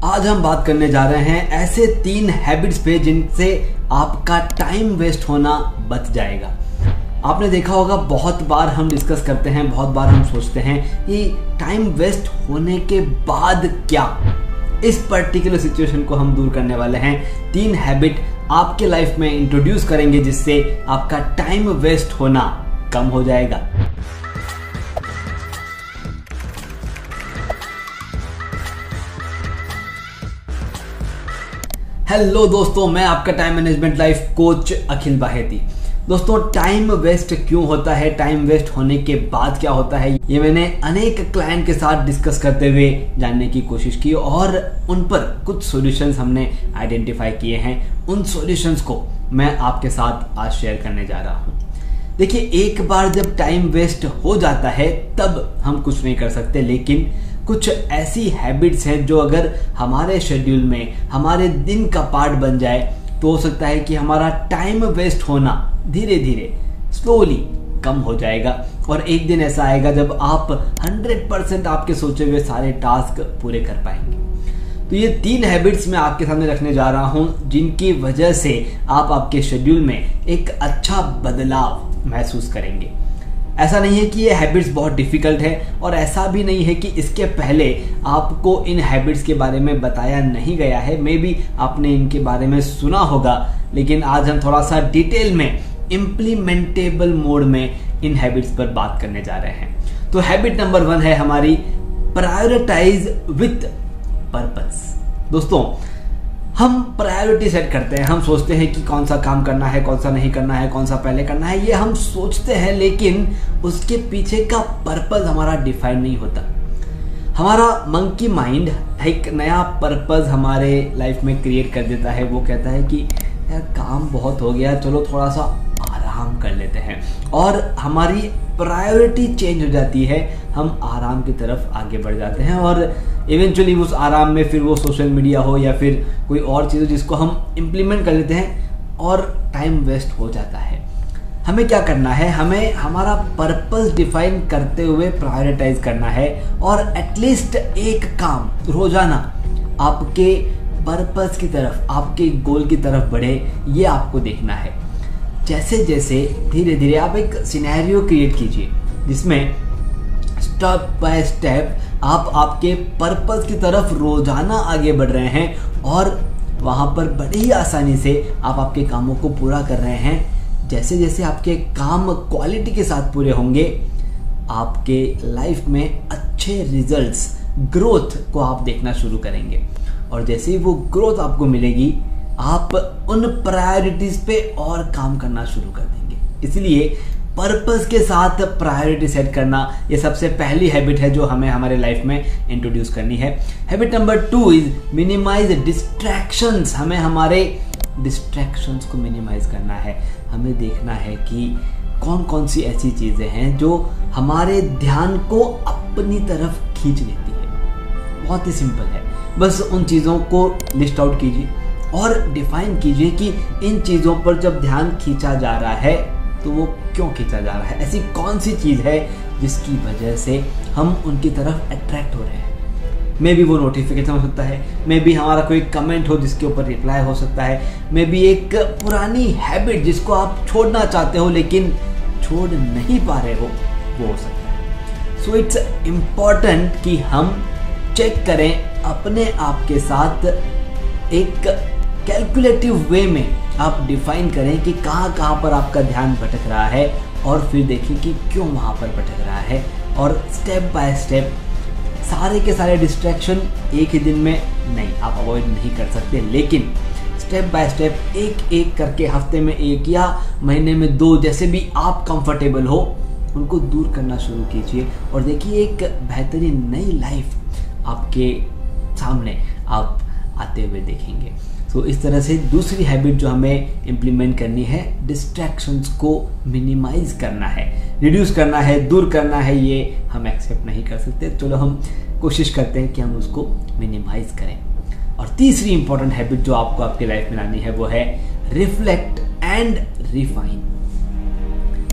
आज हम बात करने जा रहे हैं ऐसे 3 हैबिट्स पे जिनसे आपका टाइम वेस्ट होना बच जाएगा। आपने देखा होगा बहुत बार हम डिस्कस करते हैं, बहुत बार हम सोचते हैं कि टाइम वेस्ट होने के बाद क्या। इस पर्टिकुलर सिचुएशन को हम दूर करने वाले हैं। 3 हैबिट आपके लाइफ में इंट्रोड्यूस करेंगे जिससे आपका टाइम वेस्ट होना कम हो जाएगा। हेलो दोस्तों, मैं आपका टाइम मैनेजमेंट लाइफ कोच अखिल बाहेती। दोस्तों, टाइम वेस्ट क्यों होता है, टाइम वेस्ट होने के बाद क्या होता है, ये मैंने अनेक क्लाइंट के साथ डिस्कस करते हुए जानने की कोशिश की और उन पर कुछ सॉल्यूशंस हमने आइडेंटिफाई किए हैं। उन सॉल्यूशंस को मैं आपके साथ आज शेयर करने जा रहा हूं। देखिए, एक बार जब टाइम वेस्ट हो जाता है तब हम कुछ नहीं कर सकते, लेकिन कुछ ऐसी हैबिट्स हैं जो अगर हमारे शेड्यूल में हमारे दिन का पार्ट बन जाए तो हो सकता है कि हमारा टाइम वेस्ट होना धीरे धीरे स्लोली कम हो जाएगा और एक दिन ऐसा आएगा जब आप 100% आपके सोचे हुए सारे टास्क पूरे कर पाएंगे। तो ये 3 हैबिट्स मैं आपके सामने रखने जा रहा हूं जिनकी वजह से आप आपके शेड्यूल में एक अच्छा बदलाव महसूस करेंगे। ऐसा नहीं है कि ये हैबिट्स बहुत डिफिकल्ट है और ऐसा भी नहीं है कि इसके पहले आपको इन हैबिट्स के बारे में बताया नहीं गया है। मे बी आपने इनके बारे में सुना होगा, लेकिन आज हम थोड़ा सा डिटेल में इम्प्लीमेंटेबल मोड में इन हैबिट्स पर बात करने जा रहे हैं। तो हैबिट नंबर 1 है हमारी प्रायोरिटाइज विथ पर्पस। दोस्तों, हम प्रायोरिटी सेट करते हैं, हम सोचते हैं कि कौन सा काम करना है, कौन सा नहीं करना है, कौन सा पहले करना है, ये हम सोचते हैं, लेकिन उसके पीछे का पर्पस हमारा डिफाइन नहीं होता। हमारा मंकी माइंड एक नया पर्पस हमारे लाइफ में क्रिएट कर देता है। वो कहता है कि यार काम बहुत हो गया, चलो थोड़ा सा आराम कर लेते हैं, और हमारी प्रायोरिटी चेंज हो जाती है। हम आराम की तरफ आगे बढ़ जाते हैं और इवेंचुअली उस आराम में फिर वो सोशल मीडिया हो या फिर कोई और चीज़ जिसको हम इम्प्लीमेंट कर लेते हैं और टाइम वेस्ट हो जाता है। हमें क्या करना है, हमें हमारा पर्पस डिफाइन करते हुए प्रायोरिटाइज करना है और एटलीस्ट एक काम रोजाना आपके पर्पस की तरफ, आपके गोल की तरफ बढ़े, ये आपको देखना है। जैसे जैसे धीरे धीरे आप एक सिनेरियो क्रिएट कीजिए जिसमें स्टेप बाय स्टेप आप आपके पर्पस की तरफ रोजाना आगे बढ़ रहे हैं और वहां पर बड़ी ही आसानी से आप आपके कामों को पूरा कर रहे हैं। जैसे जैसे आपके काम क्वालिटी के साथ पूरे होंगे, आपके लाइफ में अच्छे रिजल्ट्स, ग्रोथ को आप देखना शुरू करेंगे और जैसे ही वो ग्रोथ आपको मिलेगी, आप उन प्रायोरिटीज पे और काम करना शुरू कर देंगे। इसलिए पर्पस के साथ प्रायोरिटी सेट करना ये सबसे पहली हैबिट है जो हमें हमारे लाइफ में इंट्रोड्यूस करनी है। Habit number 2 is minimise distractions. हमें हमारे डिस्ट्रैक्शंस को मिनिमाइज करना है। हमें देखना है कि कौन कौन सी ऐसी चीजें हैं जो हमारे ध्यान को अपनी तरफ खींच लेती है। बहुत ही सिंपल है, बस उन चीजों को लिस्ट आउट कीजिए और डिफाइन कीजिए कि इन चीजों पर जब ध्यान खींचा जा रहा है तो वो क्यों खींचा जा रहा है। ऐसी कौन सी चीज है जिसकी वजह से हम उनकी तरफ अट्रैक्ट हो रहे हैं। मे बी वो नोटिफिकेशन हो सकता है, मे बी हमारा कोई कमेंट हो जिसके ऊपर रिप्लाई हो सकता है, मे बी एक पुरानी हैबिट जिसको आप छोड़ना चाहते हो लेकिन छोड़ नहीं पा रहे हो, वो हो सकता है। सो इट्स इम्पॉर्टेंट कि हम चेक करें अपने आप के साथ, एक कैलकुलेटिव वे में आप डिफाइन करें कि कहाँ पर आपका ध्यान भटक रहा है और फिर देखिए कि क्यों वहाँ पर भटक रहा है और स्टेप बाय स्टेप सारे के सारे डिस्ट्रैक्शन एक ही दिन में नहीं आप अवॉइड नहीं कर सकते, लेकिन स्टेप बाय स्टेप एक एक करके हफ्ते में 1 या महीने में 2, जैसे भी आप कंफर्टेबल हो, उनको दूर करना शुरू कीजिए और देखिए एक बेहतरीन नई लाइफ आपके सामने आप आते हुए देखेंगे। तो इस तरह से दूसरी हैबिट जो हमें इम्प्लीमेंट करनी है, डिस्ट्रैक्शंस को मिनिमाइज करना है, रिड्यूस करना है, दूर करना है। ये हम एक्सेप्ट नहीं कर सकते, चलो हम कोशिश करते हैं कि हम उसको मिनिमाइज करें। और तीसरी इंपॉर्टेंट हैबिट जो आपको आपके लाइफ में लानी है वो है रिफ्लेक्ट एंड रिफाइन।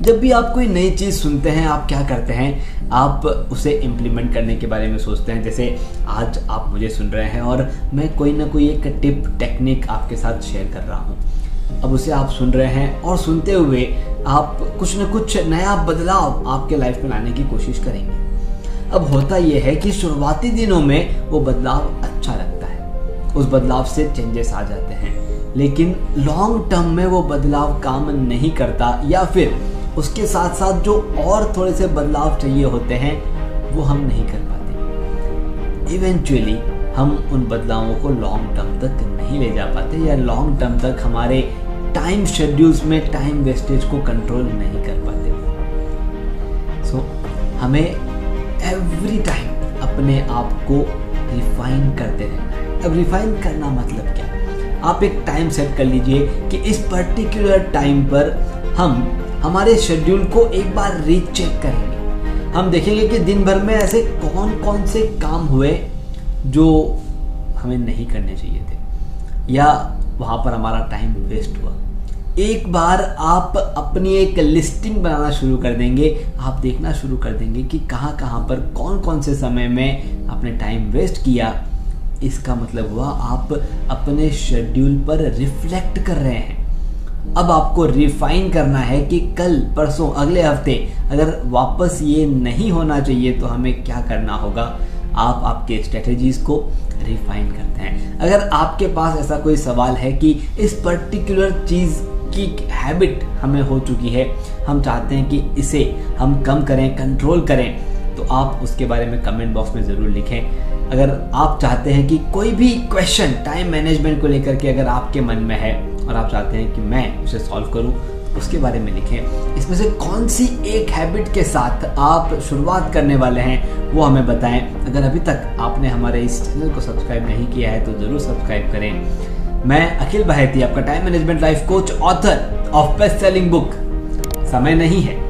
जब भी आप कोई नई चीज सुनते हैं, आप क्या करते हैं, आप उसे इम्प्लीमेंट करने के बारे में सोचते हैं। जैसे आज आप मुझे सुन रहे हैं और मैं कोई ना कोई एक टिप टेक्निक आपके साथ शेयर कर रहा हूँ। अब उसे आप सुन रहे हैं और सुनते हुए आप कुछ न कुछ नया बदलाव आपके लाइफ में लाने की कोशिश करेंगे। अब होता यह है कि शुरुआती दिनों में वो बदलाव अच्छा लगता है, उस बदलाव से चेंजेस आ जाते हैं, लेकिन लॉन्ग टर्म में वो बदलाव काम नहीं करता, या फिर उसके साथ साथ जो और थोड़े से बदलाव चाहिए होते हैं वो हम नहीं कर पाते। इवेंचुअली हम उन बदलावों को लॉन्ग टर्म तक नहीं ले जा पाते, या लॉन्ग टर्म तक हमारे टाइम शेड्यूल्स में टाइम वेस्टेज को कंट्रोल नहीं कर पाते। हमें एवरी टाइम अपने आप को रिफाइन करते रहना है। अब रिफाइन करना मतलब क्या? आप एक टाइम सेट कर लीजिए कि इस पर्टिकुलर टाइम पर हम हमारे शेड्यूल को एक बार रीचेक करेंगे। हम देखेंगे कि दिन भर में ऐसे कौन कौन से काम हुए जो हमें नहीं करने चाहिए थे, या वहाँ पर हमारा टाइम वेस्ट हुआ। एक बार आप अपनी एक लिस्टिंग बनाना शुरू कर देंगे, आप देखना शुरू कर देंगे कि कहाँ कहाँ पर कौन कौन से समय में आपने टाइम वेस्ट किया। इसका मतलब हुआ आप अपने शेड्यूल पर रिफ्लेक्ट कर रहे हैं। अब आपको रिफाइन करना है कि कल, परसों, अगले हफ्ते अगर वापस ये नहीं होना चाहिए तो हमें क्या करना होगा। आप आपके स्ट्रेटेजीज को रिफाइन करते हैं। अगर आपके पास ऐसा कोई सवाल है कि इस पर्टिकुलर चीज़ की हैबिट हमें हो चुकी है, हम चाहते हैं कि इसे हम कम करें, कंट्रोल करें, तो आप उसके बारे में कमेंट बॉक्स में ज़रूर लिखें। अगर आप चाहते हैं कि कोई भी क्वेश्चन टाइम मैनेजमेंट को लेकर के अगर आपके मन में है और आप चाहते हैं कि मैं उसे सॉल्व करूं, उसके बारे में लिखें। इसमें से कौन सी एक हैबिट के साथ आप शुरुआत करने वाले हैं वो हमें बताएं। अगर अभी तक आपने हमारे इस चैनल को सब्सक्राइब नहीं किया है तो ज़रूर सब्सक्राइब करें। मैं अखिल बाहेती, आपका time management life coach, author of best selling book समय नहीं है।